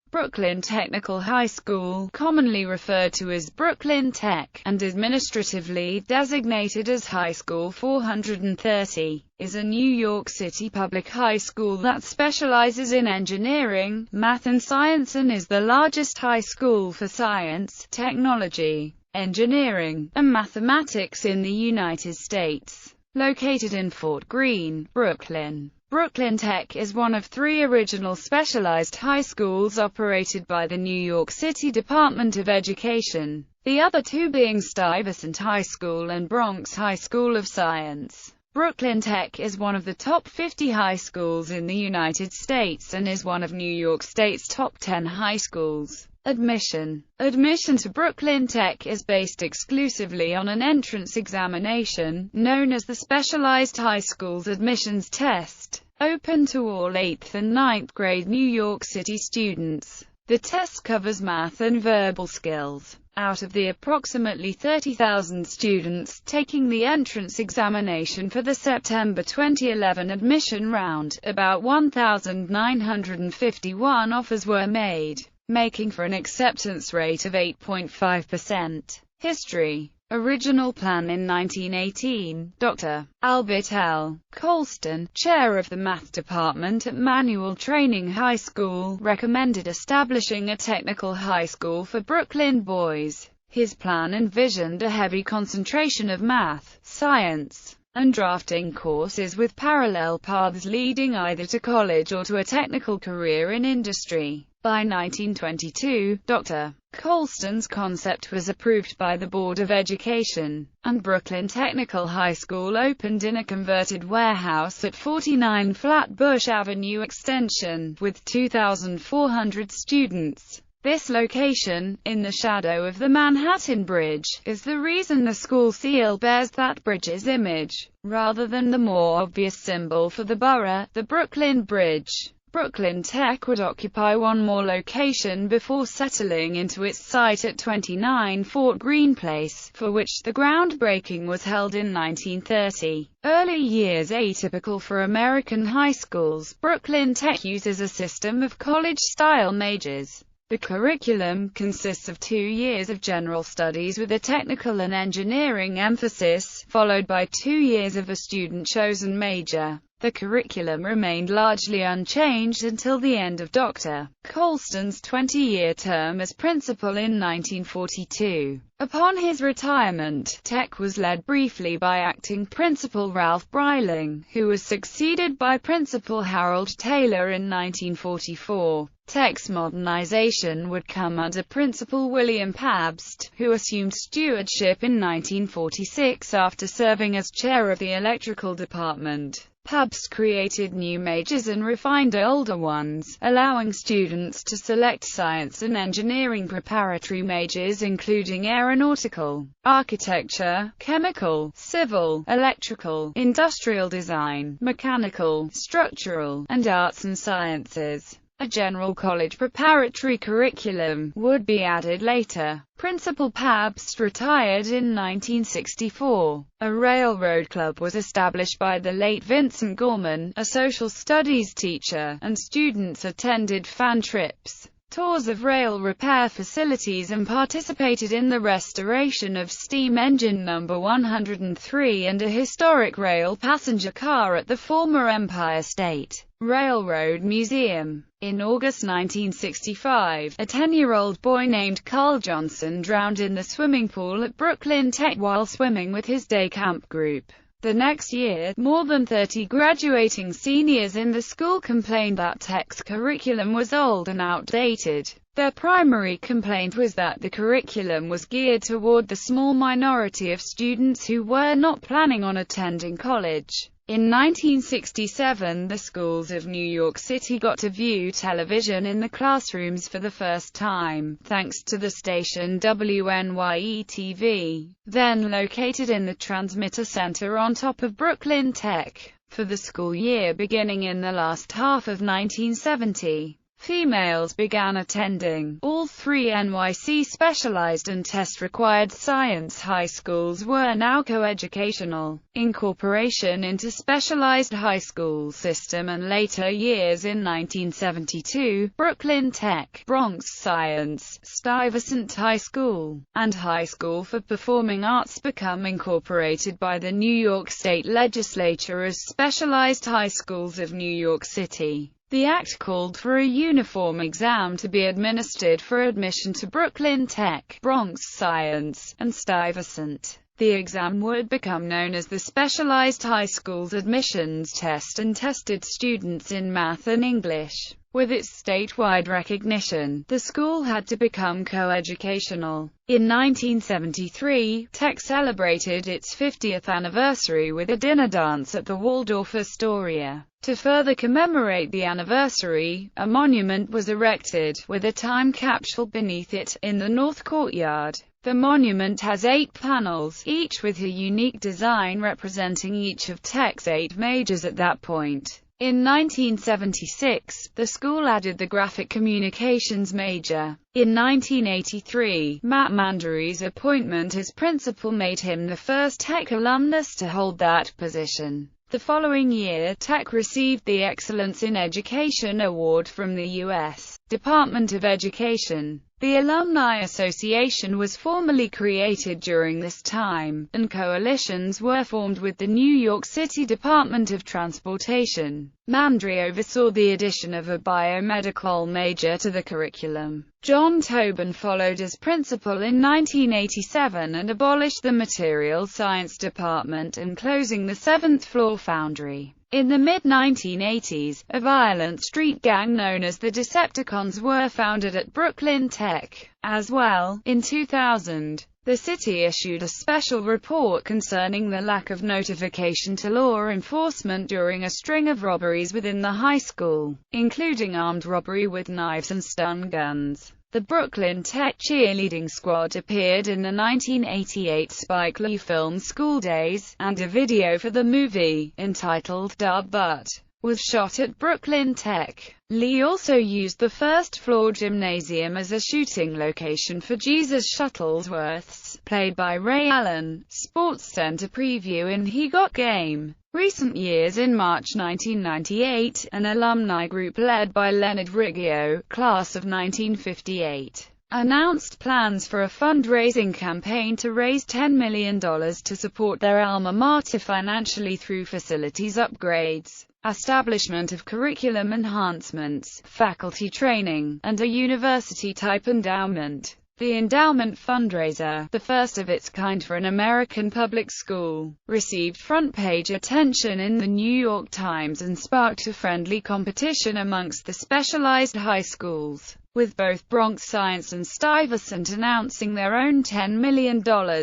Brooklyn Technical High School, commonly referred to as Brooklyn Tech, and administratively designated as High School 430, is a New York City public high school that specializes in engineering, math and science and is the largest high school for science, technology, engineering, and mathematics in the United States. Located in Fort Greene, Brooklyn, Brooklyn Tech is one of three original specialized high schools operated by the New York City Department of Education, the other two being Stuyvesant High School and Bronx High School of Science. Brooklyn Tech is one of the top 50 high schools in the United States and is one of New York State's top 10 high schools. Admission to Brooklyn Tech is based exclusively on an entrance examination, known as the Specialized High Schools Admissions Test, open to all 8th and 9th grade New York City students. The test covers math and verbal skills. Out of the approximately 30,000 students taking the entrance examination for the September 2011 admission round, about 1,951 offers were made, making for an acceptance rate of 8.5%. History. Original plan in 1918, Dr. Albert L. Colston, chair of the math department at Manual Training High School, recommended establishing a technical high school for Brooklyn boys. His plan envisioned a heavy concentration of math, science, and drafting courses with parallel paths leading either to college or to a technical career in industry. By 1922, Dr. Colston's concept was approved by the Board of Education, and Brooklyn Technical High School opened in a converted warehouse at 49 Flatbush Avenue Extension, with 2,400 students. This location, in the shadow of the Manhattan Bridge, is the reason the school seal bears that bridge's image, rather than the more obvious symbol for the borough, the Brooklyn Bridge. Brooklyn Tech would occupy one more location before settling into its site at 29 Fort Greene Place, for which the groundbreaking was held in 1930. Early years atypical for American high schools, Brooklyn Tech uses a system of college-style majors. The curriculum consists of 2 years of general studies with a technical and engineering emphasis, followed by 2 years of a student-chosen major. The curriculum remained largely unchanged until the end of Dr. Colston's 20-year term as principal in 1942. Upon his retirement, Tech was led briefly by acting principal Ralph Breiling, who was succeeded by Principal Harold Taylor in 1944. Tech's modernization would come under Principal William Pabst, who assumed stewardship in 1946 after serving as chair of the electrical department. Pabst created new majors and refined older ones, allowing students to select science and engineering preparatory majors including aeronautical, architecture, chemical, civil, electrical, industrial design, mechanical, structural, and arts and sciences. A general college preparatory curriculum would be added later. Principal Pabst retired in 1964. A railroad club was established by the late Vincent Gorman, a social studies teacher, and students attended fan trips, tours of rail repair facilities and participated in the restoration of steam engine number 103 and a historic rail passenger car at the former Empire State Railroad Museum. In August 1965, a 10-year-old boy named Carl Johnson drowned in the swimming pool at Brooklyn Tech while swimming with his day camp group. The next year, more than 30 graduating seniors in the school complained that Tech's curriculum was old and outdated. Their primary complaint was that the curriculum was geared toward the small minority of students who were not planning on attending college. In 1967, the schools of New York City got to view television in the classrooms for the first time, thanks to the station WNYE-TV, then located in the transmitter center on top of Brooklyn Tech. For the school year beginning in the last half of 1970, females began attending. All three NYC specialized and test-required science high schools were now coeducational. Incorporation into specialized high school system and later years in 1972, Brooklyn Tech, Bronx Science, Stuyvesant High School, and High School for Performing Arts become incorporated by the New York State Legislature as specialized high schools of New York City. The act called for a uniform exam to be administered for admission to Brooklyn Tech, Bronx Science, and Stuyvesant. The exam would become known as the Specialized High Schools Admissions Test and tested students in math and English. With its statewide recognition, the school had to become coeducational. In 1973, Tech celebrated its 50th anniversary with a dinner dance at the Waldorf Astoria. To further commemorate the anniversary, a monument was erected, with a time capsule beneath it, in the North Courtyard. The monument has 8 panels, each with a unique design representing each of Tech's 8 majors at that point. In 1976, the school added the graphic communications major. In 1983, Matt Mandary's appointment as principal made him the first Tech alumnus to hold that position. The following year, Tech received the Excellence in Education Award from the U.S. Department of Education. The Alumni Association was formally created during this time, and coalitions were formed with the New York City Department of Transportation. Mandry oversaw the addition of a biomedical major to the curriculum. John Tobin followed as principal in 1987 and abolished the Materials Science Department and closing the 7th-floor foundry. In the mid-1980s, a violent street gang known as the Decepticons were founded at Brooklyn Tech. As well, in 2000, the city issued a special report concerning the lack of notification to law enforcement during a string of robberies within the high school, including armed robbery with knives and stun guns. The Brooklyn Tech cheerleading squad appeared in the 1988 Spike Lee film School Days, and a video for the movie, entitled "Da Butt," was shot at Brooklyn Tech. Lee also used the first-floor gymnasium as a shooting location for Jesus Shuttlesworth's, played by Ray Allen, SportsCenter preview in He Got Game. Recent years. In March 1998, an alumni group led by Leonard Riggio, class of 1958, announced plans for a fundraising campaign to raise $10 million to support their alma mater financially through facilities upgrades, establishment of curriculum enhancements, faculty training, and a university-type endowment. The endowment fundraiser, the first of its kind for an American public school, received front-page attention in the New York Times and sparked a friendly competition amongst the specialized high schools, with both Bronx Science and Stuyvesant announcing their own $10 million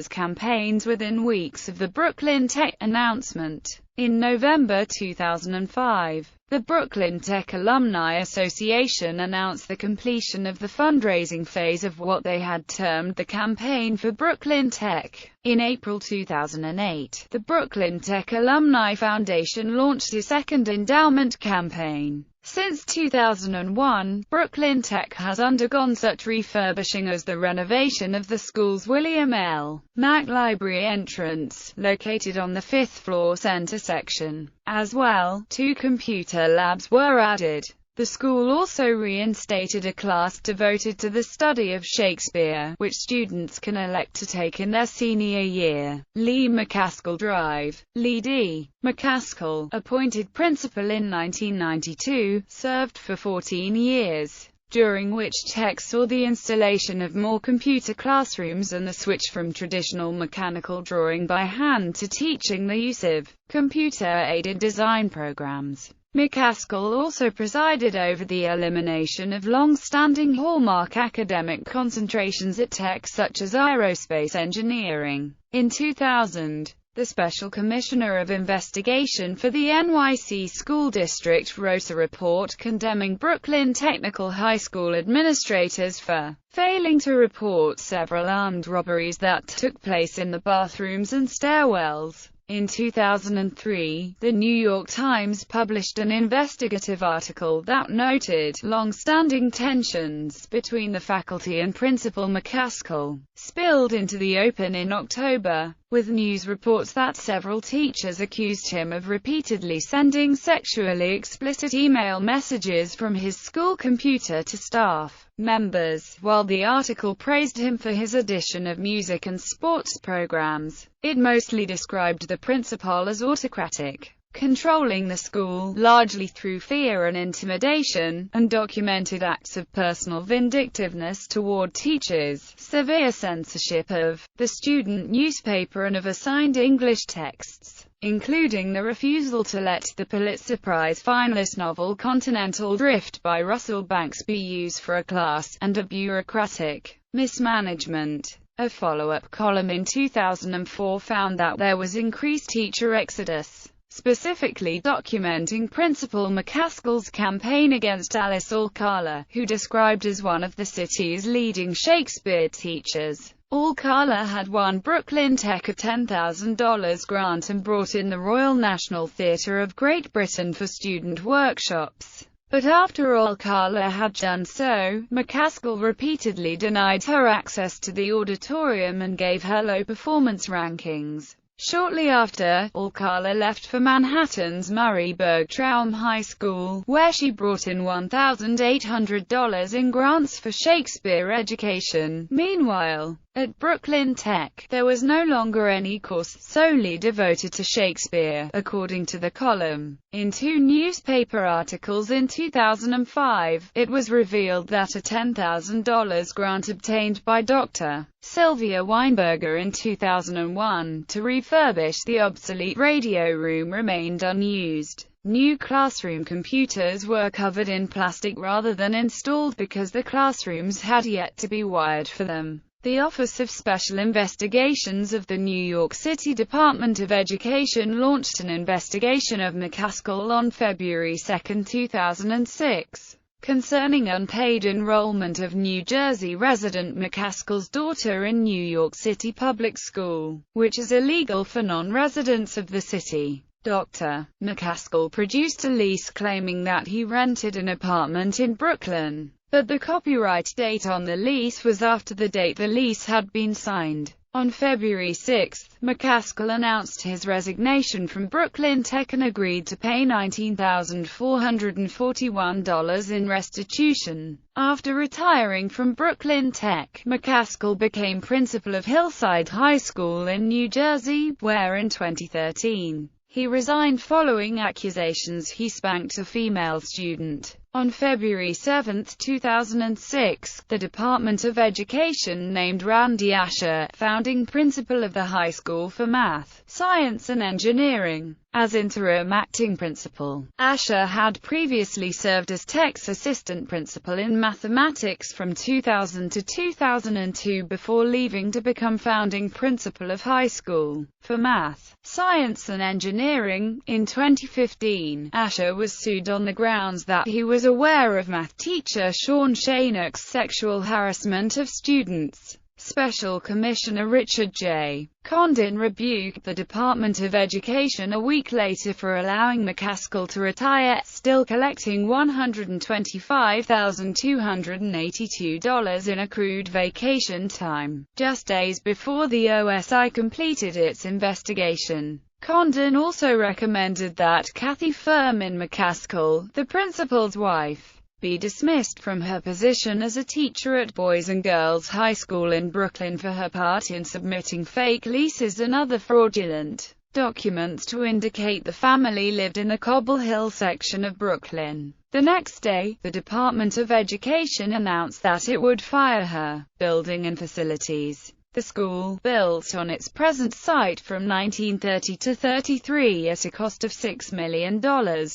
campaigns within weeks of the Brooklyn Tech announcement. In November 2005, the Brooklyn Tech Alumni Association announced the completion of the fundraising phase of what they had termed the Campaign for Brooklyn Tech. In April 2008, the Brooklyn Tech Alumni Foundation launched a second endowment campaign. Since 2001, Brooklyn Tech has undergone such refurbishing as the renovation of the school's William L. Mack Library entrance, located on the 5th-floor center section. As well, 2 computer labs were added. The school also reinstated a class devoted to the study of Shakespeare, which students can elect to take in their senior year. Lee McCaskill Drive. Lee D. McCaskill, appointed principal in 1992, served for 14 years, during which Tech saw the installation of more computer classrooms and the switch from traditional mechanical drawing by hand to teaching the use of computer-aided design programs. McCaskill also presided over the elimination of long-standing hallmark academic concentrations at Tech such as aerospace engineering. In 2000, the Special Commissioner of Investigation for the NYC School District wrote a report condemning Brooklyn Technical High School administrators for failing to report several armed robberies that took place in the bathrooms and stairwells. In 2003, The New York Times published an investigative article that noted long-standing tensions between the faculty and Principal McCaskill spilled into the open in October, with news reports that several teachers accused him of repeatedly sending sexually explicit email messages from his school computer to staff members. While the article praised him for his addition of music and sports programs, it mostly described the principal as autocratic, controlling the school largely through fear and intimidation, and documented acts of personal vindictiveness toward teachers, severe censorship of the student newspaper and of assigned English texts, including the refusal to let the Pulitzer Prize finalist novel Continental Drift by Russell Banks be used for a class, and a bureaucratic mismanagement. A follow-up column in 2004 found that there was increased teacher exodus, specifically documenting Principal McCaskill's campaign against Alice Alcala, who described as one of the city's leading Shakespeare teachers. Alcala had won Brooklyn Tech a $10,000 grant and brought in the Royal National Theatre of Great Britain for student workshops. But after Alcala had done so, McCaskill repeatedly denied her access to the auditorium and gave her low performance rankings. Shortly after, Alcala left for Manhattan's Murray Bergtraum High School, where she brought in $1,800 in grants for Shakespeare education. Meanwhile, at Brooklyn Tech, there was no longer any course solely devoted to Shakespeare, according to the column. In two newspaper articles in 2005, it was revealed that a $10,000 grant obtained by Dr. Sylvia Weinberger in 2001 to refurbish the obsolete radio room remained unused. New classroom computers were covered in plastic rather than installed because the classrooms had yet to be wired for them. The Office of Special Investigations of the New York City Department of Education launched an investigation of McCaskill on February 2, 2006, concerning unpaid enrollment of New Jersey resident McCaskill's daughter in New York City Public School, which is illegal for non-residents of the city. Dr. McCaskill produced a lease claiming that he rented an apartment in Brooklyn, but the copyright date on the lease was after the date the lease had been signed. On February 6, McCaskill announced his resignation from Brooklyn Tech and agreed to pay $19,441 in restitution. After retiring from Brooklyn Tech, McCaskill became principal of Hillside High School in New Jersey, where in 2013, he resigned following accusations he spanked a female student. On February 7, 2006, the Department of Education named Randy Asher, founding principal of the high school for math, science and engineering, as interim acting principal. Asher had previously served as Tech's assistant principal in mathematics from 2000 to 2002 before leaving to become founding principal of high school for math, science and engineering. In 2015, Asher was sued on the grounds that he was aware of math teacher Sean Shannock's sexual harassment of students. Special Commissioner Richard J. Condon rebuked the Department of Education a week later for allowing McCaskill to retire, still collecting $125,282 in accrued vacation time, just days before the OSI completed its investigation. Condon also recommended that Kathy Furman McCaskill, the principal's wife, be dismissed from her position as a teacher at Boys and Girls High School in Brooklyn for her part in submitting fake leases and other fraudulent documents to indicate the family lived in the Cobble Hill section of Brooklyn. The next day, the Department of Education announced that it would fire her. Building and facilities. The school, built on its present site from 1930 to 33 at a cost of $6 million,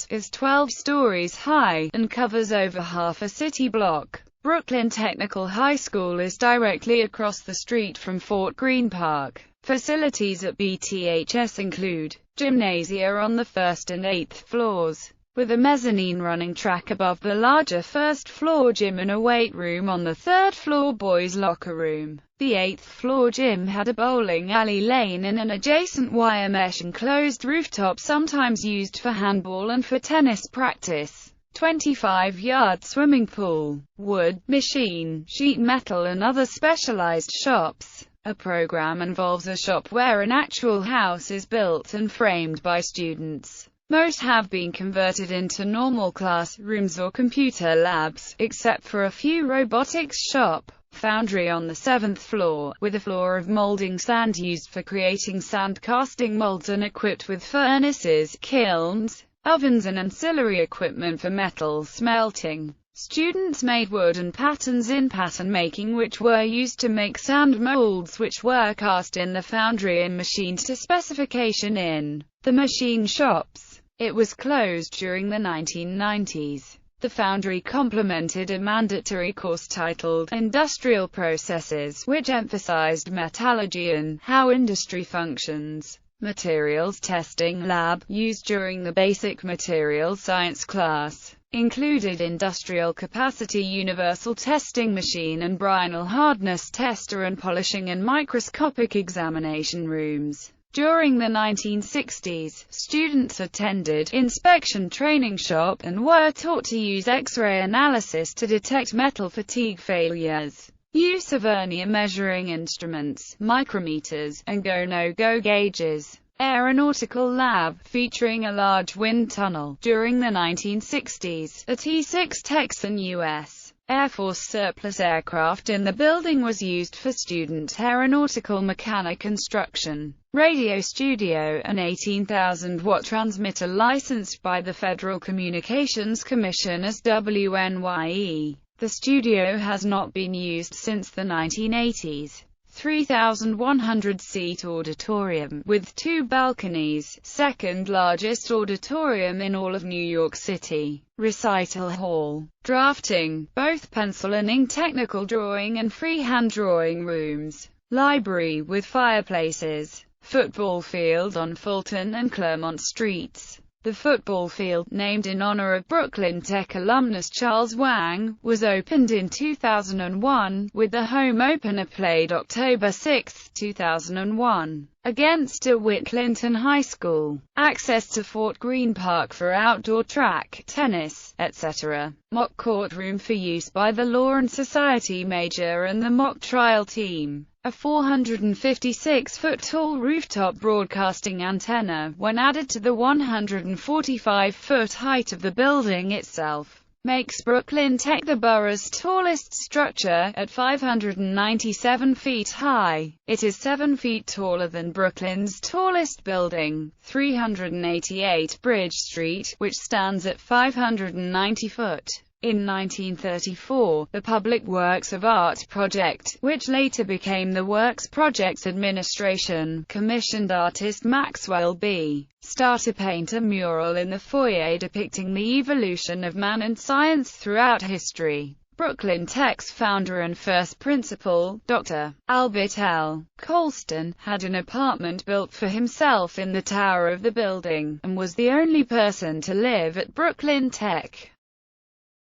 is 12 stories high, and covers over half a city block. Brooklyn Technical High School is directly across the street from Fort Greene Park. Facilities at BTHS include gymnasia on the 1st and 8th floors, with a mezzanine running track above the larger first-floor gym and a weight room on the third-floor boys' locker room. The 8th-floor gym had a bowling alley lane and an adjacent wire mesh enclosed rooftop sometimes used for handball and for tennis practice. 25-yard swimming pool, wood, machine, sheet metal and other specialized shops. A program involves a shop where an actual house is built and framed by students. Most have been converted into normal classrooms or computer labs, except for a few robotics shop. Foundry on the 7th floor, with a floor of molding sand used for creating sand casting molds and equipped with furnaces, kilns, ovens and ancillary equipment for metal smelting. Students made wooden patterns in pattern making which were used to make sand molds which were cast in the foundry and machined to specification in the machine shops. It was closed during the 1990s. The foundry complemented a mandatory course titled Industrial Processes, which emphasized metallurgy and how industry functions. Materials testing lab, used during the basic materials science class, included industrial capacity universal testing machine and brinal hardness tester and polishing and microscopic examination rooms. During the 1960s, students attended inspection training shop and were taught to use X-ray analysis to detect metal fatigue failures. Use of vernier measuring instruments, micrometers, and go-no-go gauges. Aeronautical lab, featuring a large wind tunnel. During the 1960s, a T-6 Texan U.S. Air Force surplus aircraft in the building was used for student aeronautical mechanic instruction. Radio studio, an 18,000-watt transmitter licensed by the Federal Communications Commission as WNYE. The studio has not been used since the 1980s. 3,100-seat auditorium, with 2 balconies, second largest auditorium in all of New York City. Recital hall, drafting, both pencil and ink technical drawing and freehand drawing rooms. Library with fireplaces. Football field on Fulton and Claremont Streets. The football field, named in honor of Brooklyn Tech alumnus Charles Wang, was opened in 2001, with the home opener played October 6, 2001, against DeWitt Clinton High School. Access to Fort Greene Park for outdoor track, tennis, etc. Mock courtroom for use by the Law and Society major and the mock trial team. A 456-foot-tall rooftop broadcasting antenna, when added to the 145-foot height of the building itself, makes Brooklyn Tech the borough's tallest structure, at 597 feet high. It is 7 feet taller than Brooklyn's tallest building, 388 Bridge Street, which stands at 590 foot. In 1934, the Public Works of Art Project, which later became the Works Projects Administration, commissioned artist Maxwell B. Starr to paint a mural in the foyer depicting the evolution of man and science throughout history. Brooklyn Tech's founder and first principal, Dr. Albert L. Colston, had an apartment built for himself in the tower of the building, and was the only person to live at Brooklyn Tech.